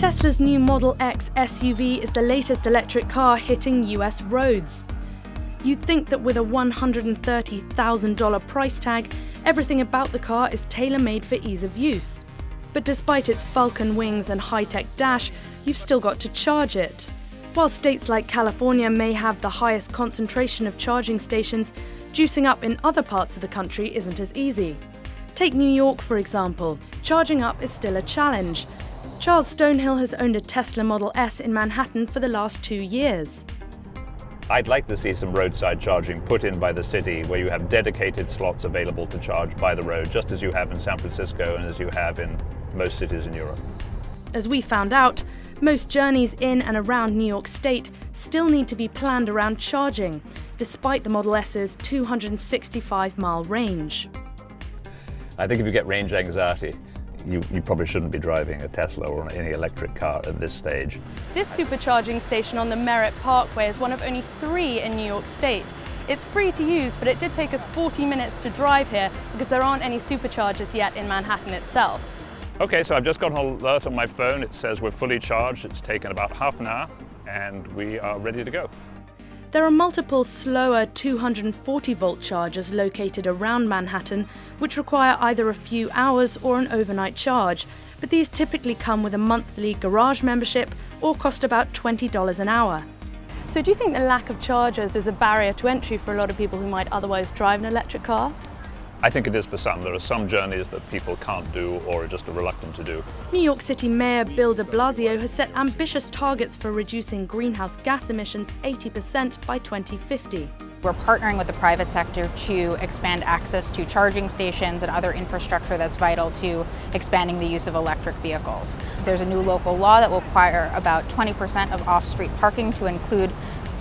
Tesla's new Model X SUV is the latest electric car hitting US roads. You'd think that with a $130,000 price tag, everything about the car is tailor-made for ease of use. But despite its falcon wings and high-tech dash, you've still got to charge it. While states like California may have the highest concentration of charging stations, juicing up in other parts of the country isn't as easy. Take New York, for example. Charging up is still a challenge. Charles Stonehill has owned a Tesla Model S in Manhattan for the last 2 years. I'd like to see some roadside charging put in by the city where you have dedicated slots available to charge by the road, just as you have in San Francisco and as you have in most cities in Europe. As we found out, most journeys in and around New York State still need to be planned around charging, despite the Model S's 265-mile range. I think if you get range anxiety, you probably shouldn't be driving a Tesla or any electric car at this stage. This supercharging station on the Merritt Parkway is one of only 3 in New York State. It's free to use, but it did take us 40 minutes to drive here because there aren't any superchargers yet in Manhattan itself. Okay, so I've just got an alert on my phone. It says we're fully charged. It's taken about half an hour and we are ready to go. There are multiple slower 240-volt chargers located around Manhattan, which require either a few hours or an overnight charge, but these typically come with a monthly garage membership or cost about $20 an hour. So do you think the lack of chargers is a barrier to entry for a lot of people who might otherwise drive an electric car? I think it is for some. There are some journeys that people can't do or are just reluctant to do. New York City Mayor Bill de Blasio has set ambitious targets for reducing greenhouse gas emissions 80% by 2050. We're partnering with the private sector to expand access to charging stations and other infrastructure that's vital to expanding the use of electric vehicles. There's a new local law that will require about 20% of off-street parking to include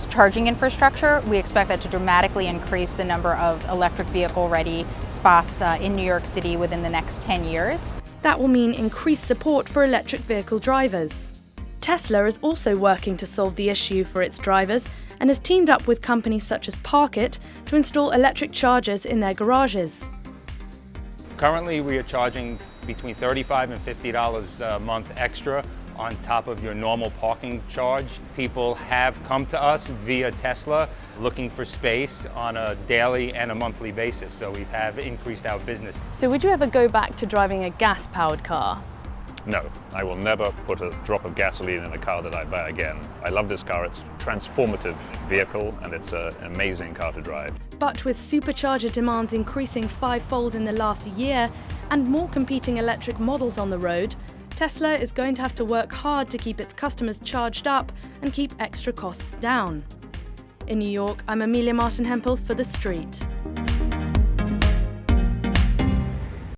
charging infrastructure. We expect that to dramatically increase the number of electric vehicle-ready spots in New York City within the next 10 years. That will mean increased support for electric vehicle drivers. Tesla is also working to solve the issue for its drivers and has teamed up with companies such as Park-It to install electric chargers in their garages. Currently, we are charging between $35 and $50 a month extra on top of your normal parking charge. People have come to us via Tesla looking for space on a daily and a monthly basis, so we have increased our business. So would you ever go back to driving a gas-powered car? No, I will never put a drop of gasoline in a car that I buy again. I love this car. It's a transformative vehicle and it's an amazing car to drive. But with supercharger demands increasing 5-fold in the last year and more competing electric models on the road, Tesla is going to have to work hard to keep its customers charged up and keep extra costs down. In New York, I'm Martyn-Hemphill for TheStreet.